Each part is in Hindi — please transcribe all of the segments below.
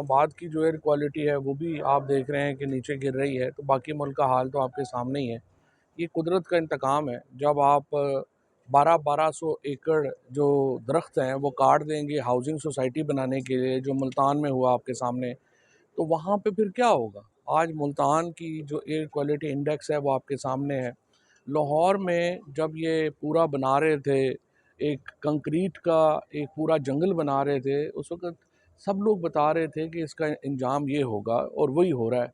इस्लामाबाद की जो एयर क्वालिटी है वो भी आप देख रहे हैं कि नीचे गिर रही है, तो बाकी मुल्क का हाल तो आपके सामने ही है। ये कुदरत का इंतकाम है। जब आप 1200 एकड़ जो दरख्त हैं वो काट देंगे हाउसिंग सोसाइटी बनाने के लिए, जो मुल्तान में हुआ आपके सामने, तो वहाँ पे फिर क्या होगा? आज मुल्तान की जो एयर क्वालिटी इंडेक्स है वो आपके सामने है। लाहौर में जब ये पूरा बना रहे थे, एक कंक्रीट का एक पूरा जंगल बना रहे थे, उस वक़्त सब लोग बता रहे थे कि इसका अंजाम ये होगा और वही हो रहा है।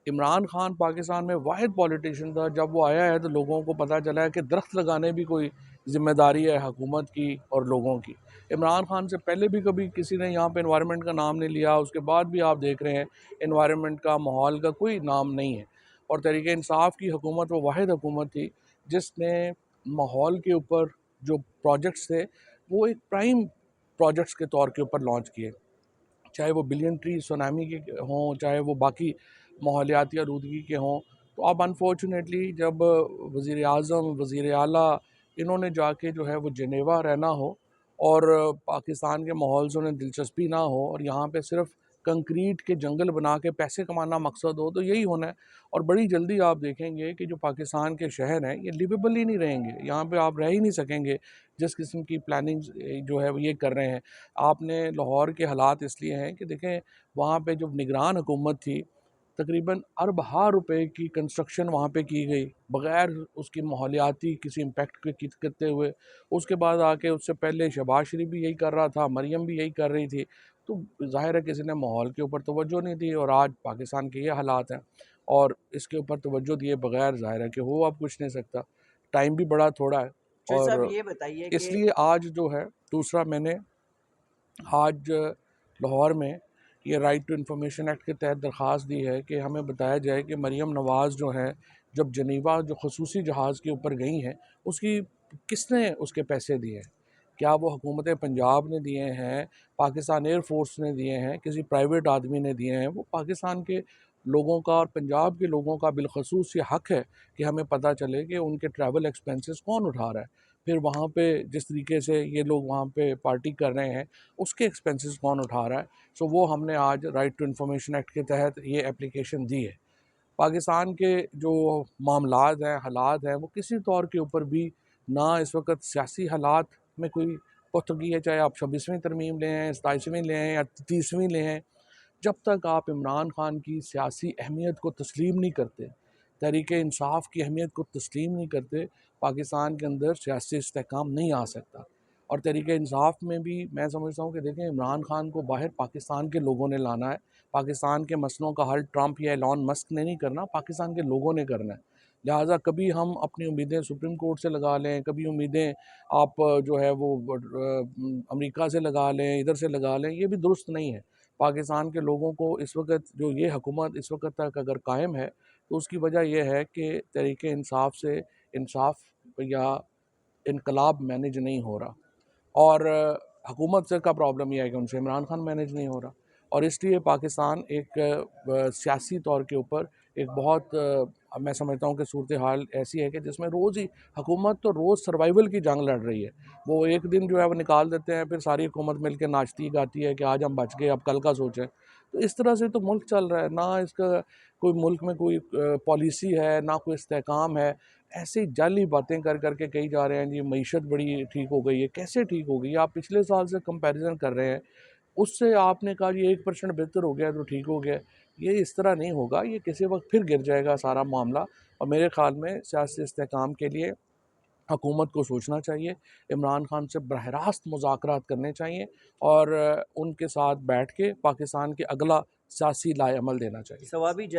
इमरान खान पाकिस्तान में वाहिद पॉलिटिशियन था, जब वो आया है तो लोगों को पता चला है कि दरख्त लगाने भी कोई ज़िम्मेदारी है हुकूमत की और लोगों की। इमरान खान से पहले भी कभी किसी ने यहाँ पे एनवायरनमेंट का नाम नहीं लिया, उसके बाद भी आप देख रहे हैं एनवायरनमेंट का, माहौल का कोई नाम नहीं है। और तहरीक इंसाफ की हुकूमत वो वाहिद हुकूमत थी जिसने माहौल के ऊपर जो प्रोजेक्ट्स थे वो एक प्राइम प्रोजेक्ट्स के तौर के ऊपर लॉन्च किए, चाहे वो बिलियन ट्री सुनामी के हों, चाहे वो बाकी माहौलियाती आलूदगी के हों। तो अब अनफॉर्चुनेटली जब वज़ीर आज़म, वज़ीर आला इन्होंने जाके जो है वो जेनेवा रहना हो और पाकिस्तान के माहौल से उन्हें दिलचस्पी ना हो और यहाँ पे सिर्फ कंक्रीट के जंगल बना के पैसे कमाना मकसद हो, तो यही होना है। और बड़ी जल्दी आप देखेंगे कि जो पाकिस्तान के शहर हैं ये लिवेबल ही नहीं रहेंगे, यहाँ पे आप रह ही नहीं सकेंगे जिस किस्म की प्लानिंग जो है वो ये कर रहे हैं। आपने लाहौर के हालात इसलिए हैं कि देखें, वहाँ पे जो निगरान हुकूमत थी, तकरीबन अरब रुपए की कंस्ट्रक्शन वहाँ पे की गई बग़ैर उसकी माहौलियाती किसी इम्पैक्ट के करते हुए। उसके बाद आके उससे पहले शहबाज शरीफ भी यही कर रहा था, मरियम भी यही कर रही थी। तो ज़ाहिर है किसी ने माहौल के ऊपर तवज्जो नहीं दी और आज पाकिस्तान के ये हालात हैं और इसके ऊपर तवज्जो दिए बगैर ज़ाहिर है कि हो अब कुछ नहीं सकता। टाइम भी बड़ा थोड़ा है चौधरी साहब और ये बताइए कि इसलिए आज जो है दूसरा मैंने आज लाहौर में ये राइट टू इन्फॉर्मेशन एक्ट के तहत दरख्वास्त दी है कि हमें बताया जाए कि मरियम नवाज़ जो है जब जनीवा जो खसूसी जहाज़ के ऊपर गई हैं उसकी किसने उसके पैसे दिए हैं? क्या वो हुकूमत पंजाब ने दिए हैं, पाकिस्तान एयर फोर्स ने दिए हैं, किसी प्राइवेट आदमी ने दिए हैं? वो पाकिस्तान के लोगों का और पंजाब के लोगों का बिलखसूस ये हक़ है कि हमें पता चले कि उनके ट्रैवल एक्सपेंसेस कौन उठा रहा है। फिर वहाँ पे जिस तरीके से ये लोग वहाँ पे पार्टी कर रहे हैं उसके एक्सपेंसेस कौन उठा रहा है। सो वो हमने आज राइट टू इन्फॉर्मेशन एक्ट के तहत ये एप्लीकेशन दी है। पाकिस्तान के जो मामलात हैं, हालात हैं, वो किसी तौर के ऊपर भी ना इस वक्त सियासी हालात में कोई पुख्तगी है, चाहे आप 26वीं तरमीम ले आएँ, 27वीं ले आएँ या 30वीं ले आएँ। जब तक आप इमरान खान की सियासी अहमियत को तस्लीम नहीं करते, तहरीक इंसाफ की अहमियत को तस्लीम नहीं करते, पाकिस्तान के अंदर सियासी इस्तेहकाम नहीं आ सकता। और तहरीक इंसाफ में भी मैं समझता हूँ कि देखें, इमरान खान को बाहर पाकिस्तान के लोगों ने लाना है। पाकिस्तान के मसलों का हल ट्रंप या एलन मस्क ने नहीं करना, पाकिस्तान के लोगों ने करना है। लिहाजा कभी हम अपनी उम्मीदें सुप्रीम कोर्ट से लगा लें, कभी उम्मीदें आप जो है वो अमेरिका से लगा लें, इधर से लगा लें, ये भी दुरुस्त नहीं है। पाकिस्तान के लोगों को इस वक्त जो ये हुकूमत इस वक्त तक अगर कायम है तो उसकी वजह यह है कि तहरीक इंसाफ से इंसाफ या इनकलाब मैनेज नहीं हो रहा और हुकूमत से का प्रॉब्लम यह है कि उनसे इमरान खान मैनेज नहीं हो रहा। और इसलिए पाकिस्तान एक सियासी तौर के ऊपर एक बहुत मैं समझता हूँ कि सूरत हाल ऐसी है कि जिसमें रोज़ ही हुकूमत तो रोज़ सर्वाइवल की जंग लड़ रही है। वो एक दिन जो है वो निकाल देते हैं, फिर सारी हुकूमत मिल के नाचती गाती है कि आज हम बच गए, अब कल का सोचें। तो इस तरह से तो मुल्क चल रहा है ना, इसका कोई मुल्क में कोई पॉलिसी है ना कोई इस्तेहकाम है। ऐसी जाली बातें कर कर के कही जा रहे हैं जी मईशत बड़ी ठीक हो गई है। कैसे ठीक हो गई? आप पिछले साल से कंपैरिजन कर रहे हैं, उससे आपने कहा ये 1% बेहतर हो गया तो ठीक हो गया। ये इस तरह नहीं होगा, ये किसी वक्त फिर गिर जाएगा सारा मामला। और मेरे ख्याल में सियासी इस्तेहकाम के लिए हुकूमत को सोचना चाहिए, इमरान खान से बरह रास्त मुज़ाकरात करने चाहिए और उनके साथ बैठ के पाकिस्तान के अगला सियासी लाएअमल देना चाहिए। सवाबी जल